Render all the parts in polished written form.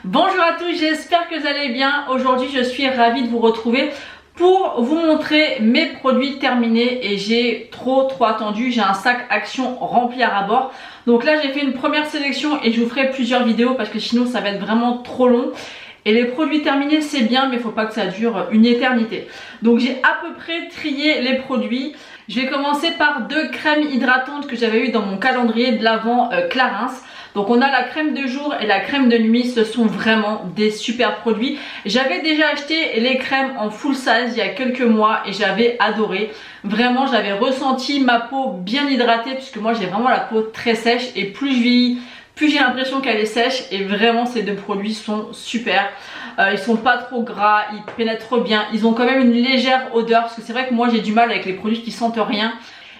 Bonjour à tous, j'espère que vous allez bien. Aujourd'hui je suis ravie de vous retrouver pour vous montrer mes produits terminés et j'ai trop attendu. J'ai un sac Action rempli à ras-bord. Donc là j'ai fait une première sélection et je vous ferai plusieurs vidéos parce que sinon ça va être vraiment trop long. Et les produits terminés c'est bien mais il ne faut pas que ça dure une éternité. Donc j'ai à peu près trié les produits. Je vais commencer par deux crèmes hydratantes que j'avais eu dans mon calendrier de l'Avent Clarins. Donc on a la crème de jour et la crème de nuit, ce sont vraiment des super produits. J'avais déjà acheté les crèmes en full size il y a quelques mois et j'avais adoré. Vraiment j'avais ressenti ma peau bien hydratée puisque moi j'ai vraiment la peau très sèche et plus je vieillis, plus j'ai l'impression qu'elle est sèche et vraiment ces deux produits sont super. Ils sont pas trop gras, ils pénètrent bien, ils ont quand même une légère odeur parce que c'est vrai que moi j'ai du mal avec les produits qui sentent rien.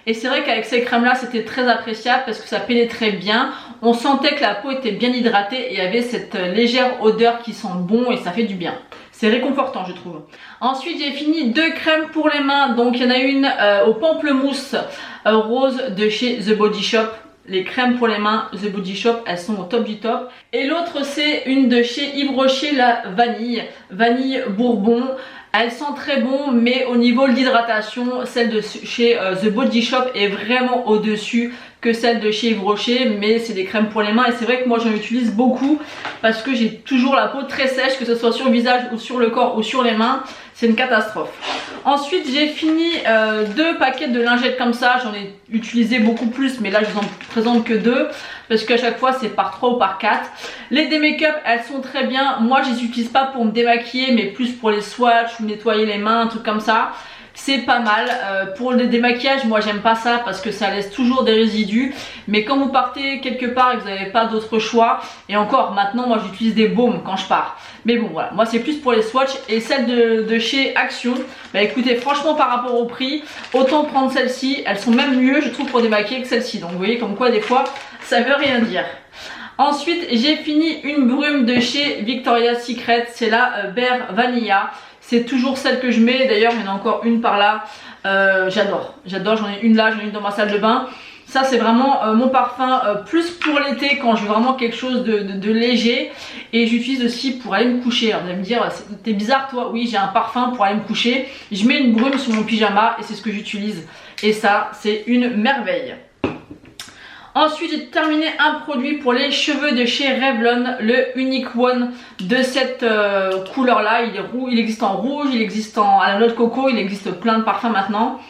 Et c'est vrai qu'avec ces crèmes là c'était très appréciable parce que ça pénétrait bien. On sentait que la peau était bien hydratée et avait cette légère odeur qui sent bon et ça fait du bien. C'est réconfortant je trouve. Ensuite j'ai fini deux crèmes pour les mains. Donc il y en a une au pamplemousse rose de chez The Body Shop. Les crèmes pour les mains The Body Shop, elles sont au top du top. Et l'autre c'est une de chez Yves Rocher, la vanille bourbon. Elle sent très bon mais au niveau de l'hydratation, celle de chez The Body Shop est vraiment au-dessus que celle de chez Yves Rocher. Mais c'est des crèmes pour les mains et c'est vrai que moi j'en utilise beaucoup parce que j'ai toujours la peau très sèche, que ce soit sur le visage ou sur le corps ou sur les mains. C'est une catastrophe. Ensuite j'ai fini deux paquets de lingettes comme ça. J'en ai utilisé beaucoup plus mais là je vous en présente que deux parce qu'à chaque fois c'est par 3 ou par 4. Les démake-up elles sont très bien. Moi je les utilise pas pour me démaquiller mais plus pour les swatchs ou nettoyer les mains, un truc comme ça. C'est pas mal. Pour le démaquillage moi j'aime pas ça parce que ça laisse toujours des résidus. Mais quand vous partez quelque part et que vous n'avez pas d'autre choix, et encore maintenant moi j'utilise des baumes quand je pars. Mais bon voilà, moi c'est plus pour les swatchs. Et celle de chez Action, bah écoutez franchement par rapport au prix, autant prendre celle-ci. Elles sont même mieux je trouve pour démaquiller que celle-ci. Donc vous voyez comme quoi des fois ça veut rien dire. Ensuite j'ai fini une brume de chez Victoria's Secret. C'est la Bear Vanilla. C'est toujours celle que je mets, d'ailleurs il y en a encore une par là, j'adore, j'en ai une là, j'en ai une dans ma salle de bain. Ça c'est vraiment mon parfum plus pour l'été quand je veux vraiment quelque chose de léger. Et j'utilise aussi pour aller me coucher. Alors vous allez me dire, t'es bizarre toi, oui j'ai un parfum pour aller me coucher. Je mets une brume sur mon pyjama et c'est ce que j'utilise. Et ça c'est une merveille. Ensuite j'ai terminé un produit pour les cheveux de chez Revlon, le Unique One de cette couleur là. Il existe en rouge, il existe à la noix de coco, il existe plein de parfums maintenant.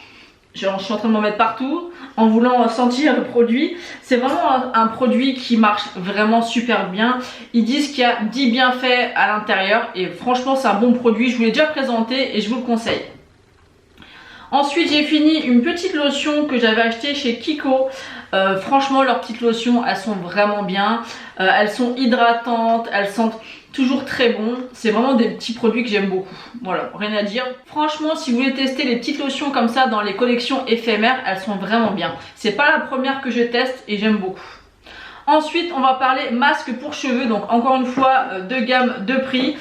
Je suis en train de m'en mettre partout en voulant sentir le produit. C'est vraiment un produit qui marche vraiment super bien. Ils disent qu'il y a 10 bienfaits à l'intérieur et franchement c'est un bon produit. Je vous l'ai déjà présenté et je vous le conseille. Ensuite j'ai fini une petite lotion que j'avais achetée chez Kiko. Franchement leurs petites lotions elles sont vraiment bien. Elles sont hydratantes, elles sentent toujours très bon. C'est vraiment des petits produits que j'aime beaucoup. Voilà, rien à dire. Franchement si vous voulez tester les petites lotions comme ça dans les collections éphémères, elles sont vraiment bien. C'est pas la première que je teste et j'aime beaucoup. Ensuite on va parler masque pour cheveux. Donc encore une fois deux gammes de prix.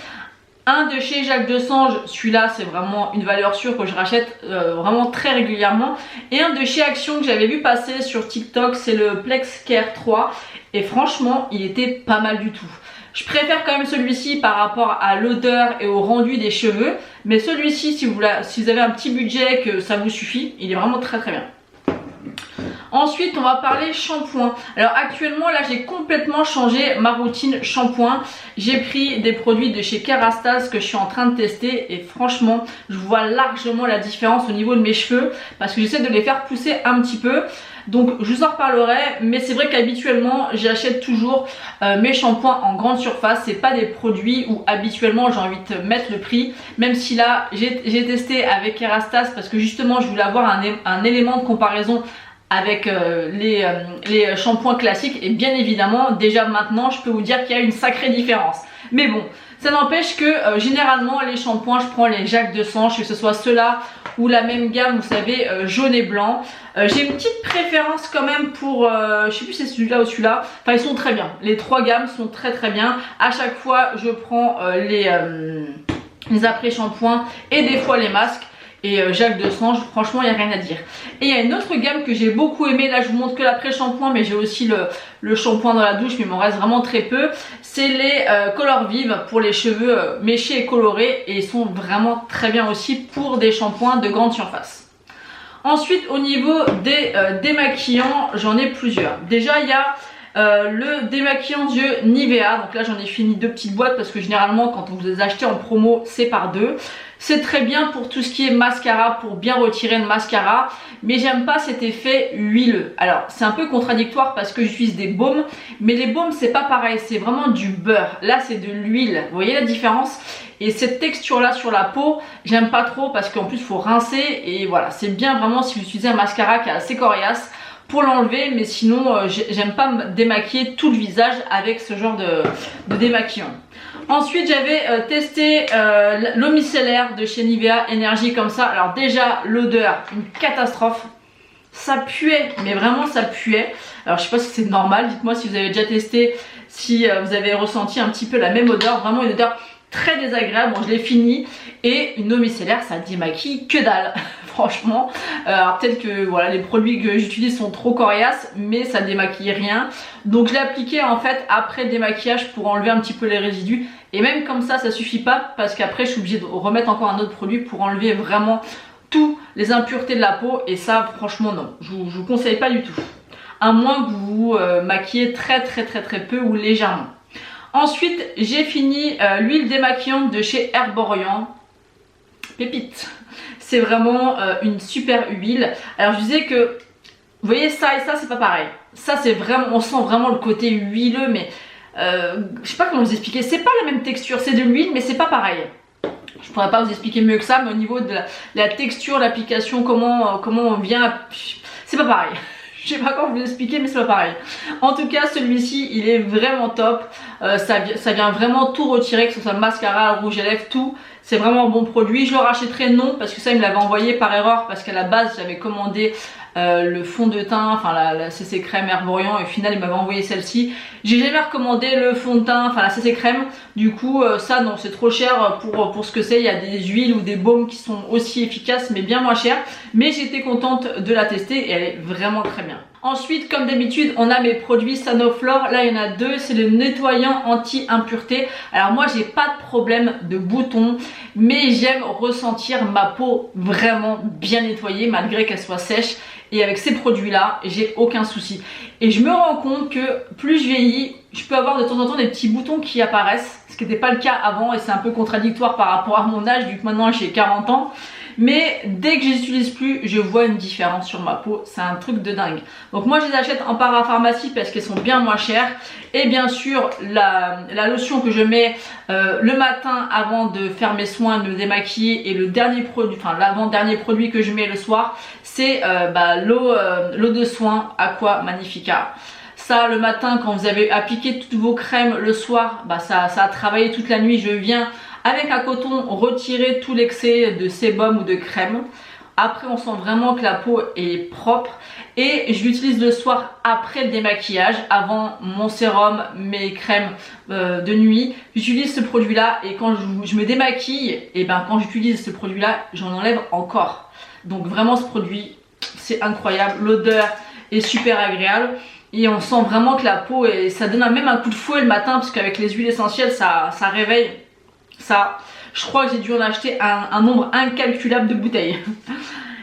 Un de chez Jacques Desange, celui-là c'est vraiment une valeur sûre que je rachète vraiment très régulièrement. Et un de chez Action que j'avais vu passer sur TikTok, c'est le Plex Care 3. Et franchement il était pas mal du tout. Je préfère quand même celui-ci par rapport à l'odeur et au rendu des cheveux. Mais celui-ci si vous avez un petit budget que ça vous suffit, il est vraiment très bien. Ensuite on va parler shampoing. Alors actuellement là j'ai complètement changé ma routine shampoing. J'ai pris des produits de chez Kerastase que je suis en train de tester et franchement je vois largement la différence au niveau de mes cheveux parce que j'essaie de les faire pousser un petit peu. Donc je vous en reparlerai, mais c'est vrai qu'habituellement j'achète toujours mes shampoings en grande surface. C'est pas des produits où habituellement j'ai envie de mettre le prix. Même si là j'ai testé avec Kerastase parce que justement je voulais avoir un élément de comparaison avec les shampoings classiques. Et bien évidemment déjà maintenant je peux vous dire qu'il y a une sacrée différence. Mais bon, ça n'empêche que généralement les shampoings je prends les Jacques Desange, que ce soit ceux-là ou la même gamme vous savez jaune et blanc. J'ai une petite préférence quand même pour je sais plus si c'est celui-là ou celui-là. Enfin ils sont très bien, les trois gammes sont très bien. À chaque fois je prends les après-shampoings et des fois les masques. et Jacques Dessange, franchement il n'y a rien à dire. Et il y a une autre gamme que j'ai beaucoup aimé, là je vous montre que l'après-shampoing, mais j'ai aussi le shampoing dans la douche, mais il m'en reste vraiment très peu. C'est les Color Vive pour les cheveux méchés et colorés, et ils sont vraiment très bien aussi pour des shampoings de grande surface. Ensuite au niveau des démaquillants, j'en ai plusieurs. Déjà il y a le démaquillant d'yeux Nivea, donc là j'en ai fini 2 petites boîtes parce que généralement quand vous les achetez en promo c'est par 2. C'est très bien pour tout ce qui est mascara, pour bien retirer le mascara, mais j'aime pas cet effet huileux. Alors c'est un peu contradictoire parce que j'utilise des baumes, mais les baumes c'est pas pareil, c'est vraiment du beurre. Là c'est de l'huile, vous voyez la différence? Et cette texture là sur la peau, j'aime pas trop parce qu'en plus il faut rincer, et voilà, c'est bien vraiment si vous utilisez un mascara qui est assez coriace pour l'enlever, mais sinon j'aime pas me démaquiller tout le visage avec ce genre de démaquillant. Ensuite j'avais testé l'eau micellaire de chez Nivea Énergie comme ça. Alors déjà l'odeur, une catastrophe, ça puait, mais vraiment ça puait. Alors je sais pas si c'est normal, dites-moi si vous avez déjà testé, si vous avez ressenti un petit peu la même odeur, vraiment une odeur très désagréable. Bon je l'ai fini, et une eau micellaire ça démaquille que dalle. Franchement, alors peut-être que voilà, les produits que j'utilise sont trop coriaces, mais ça démaquille rien. Donc je l'ai appliqué en fait après le démaquillage pour enlever un petit peu les résidus, et même comme ça suffit pas parce qu'après je suis obligée de remettre encore un autre produit pour enlever vraiment toutes les impuretés de la peau, et ça franchement non, je vous conseille pas du tout, à moins que vous vous maquillez très peu ou légèrement. Ensuite j'ai fini l'huile démaquillante de chez Herborian, pépite. C'est vraiment une super huile. Alors je disais que, vous voyez ça et ça c'est pas pareil. Ça c'est vraiment, on sent vraiment le côté huileux, mais je sais pas comment vous expliquer. C'est pas la même texture, c'est de l'huile mais c'est pas pareil. Je pourrais pas vous expliquer mieux que ça, mais au niveau de la texture, l'application, comment on vient, c'est pas pareil. Je sais pas comment vous expliquer, mais c'est pas pareil. En tout cas celui-ci il est vraiment top. Ça vient vraiment tout retirer, que ce soit mascara, rouge à lèvres, tout. C'est vraiment un bon produit. Je le rachèterai non, parce que ça il me l'avait envoyé par erreur, parce qu'à la base j'avais commandé le fond de teint, enfin la CC crème Herborian, et au final il m'avait envoyé celle-ci. J'ai jamais recommandé le fond de teint, enfin la CC crème. Du coup ça non, c'est trop cher pour ce que c'est. Il y a des huiles ou des baumes qui sont aussi efficaces mais bien moins chères, mais j'étais contente de la tester et elle est vraiment très bien. Ensuite, comme d'habitude, on a mes produits Sanoflore. Là, il y en a 2. C'est le nettoyant anti-impureté. Alors moi, j'ai pas de problème de boutons, mais j'aime ressentir ma peau vraiment bien nettoyée malgré qu'elle soit sèche. Et avec ces produits-là, j'ai aucun souci. Et je me rends compte que plus je vieillis, je peux avoir de temps en temps des petits boutons qui apparaissent, ce qui n'était pas le cas avant, et c'est un peu contradictoire par rapport à mon âge, vu que maintenant j'ai 40 ans. Mais dès que je les utilise plus, je vois une différence sur ma peau, c'est un truc de dingue. Donc moi je les achète en parapharmacie parce qu'elles sont bien moins chères. Et bien sûr la lotion que je mets le matin avant de faire mes soins, de me démaquiller, et le dernier produit, enfin l'avant-dernier produit que je mets le soir, c'est l'eau de soin Aqua Magnifica. Ça le matin quand vous avez appliqué toutes vos crèmes, le soir ça a travaillé toute la nuit. Je viens avec un coton retirer tout l'excès de sébum ou de crème. Après on sent vraiment que la peau est propre, et je l'utilise le soir après le démaquillage, avant mon sérum, mes crèmes de nuit. J'utilise ce produit là, et quand je me démaquille, et quand j'utilise ce produit là, j'en enlève encore. Donc vraiment ce produit c'est incroyable, l'odeur est super agréable. Et on sent vraiment que la peau, ça donne même un coup de fouet le matin, parce qu'avec les huiles essentielles ça réveille. Ça, je crois que j'ai dû en acheter un nombre incalculable de bouteilles.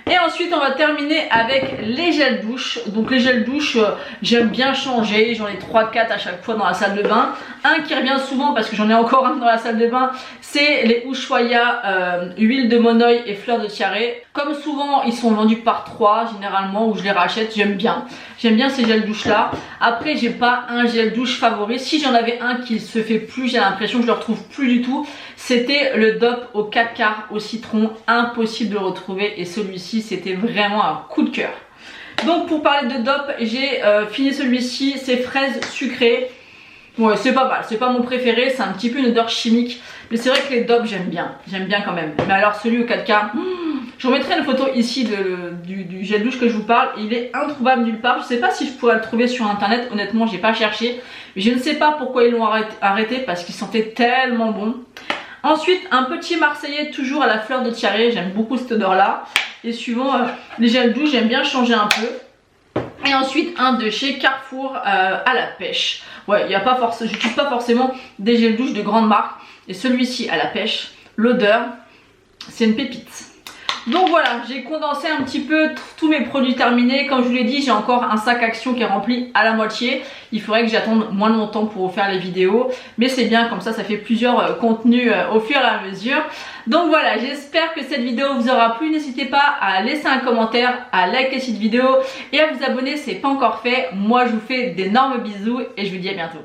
Et ensuite on va terminer avec les gels douche. Donc les gels douche, j'aime bien changer, j'en ai 3-4 à chaque fois dans la salle de bain. Un qui revient souvent parce que j'en ai encore un dans la salle de bain, c'est les Ushuaïa huile de monoï et fleur de tiare. Comme souvent ils sont vendus par 3 généralement, où je les rachète. J'aime bien ces gels douche là. Après j'ai pas un gel douche favori. Si j'en avais un qui se fait plus, j'ai l'impression que je le retrouve plus du tout, c'était le DOP au 4 quarts au citron. Impossible de le retrouver, et celui-ci c'était vraiment un coup de cœur. Donc pour parler de DOP, j'ai fini celui-ci, c'est fraises sucrées. Ouais, c'est pas mal, c'est pas mon préféré, c'est un petit peu une odeur chimique, mais c'est vrai que les DOP j'aime bien quand même. Mais alors celui au 4 quarts, je vous mettrai une photo ici du gel douche que je vous parle. Il est introuvable nulle part. Je sais pas si je pourrais le trouver sur internet, honnêtement j'ai pas cherché, mais je ne sais pas pourquoi ils l'ont arrêté, parce qu'il sentait tellement bon. Ensuite, un petit marseillais toujours à la fleur de tiare, j'aime beaucoup cette odeur là. Et suivant les gels douche, j'aime bien changer un peu. Et ensuite un de chez Carrefour à la pêche. Ouais, j'utilise pas forcément des gels douche de grande marque. Et celui-ci à la pêche, l'odeur, c'est une pépite. Donc voilà, j'ai condensé un petit peu tous mes produits terminés. Comme je vous l'ai dit, j'ai encore un sac Action qui est rempli à la moitié. Il faudrait que j'attende moins longtemps pour vous faire les vidéos. Mais c'est bien, comme ça fait plusieurs contenus au fur et à mesure. Donc voilà, j'espère que cette vidéo vous aura plu. N'hésitez pas à laisser un commentaire, à liker cette vidéo et à vous abonner si ce n'est pas encore fait. Moi, je vous fais d'énormes bisous et je vous dis à bientôt.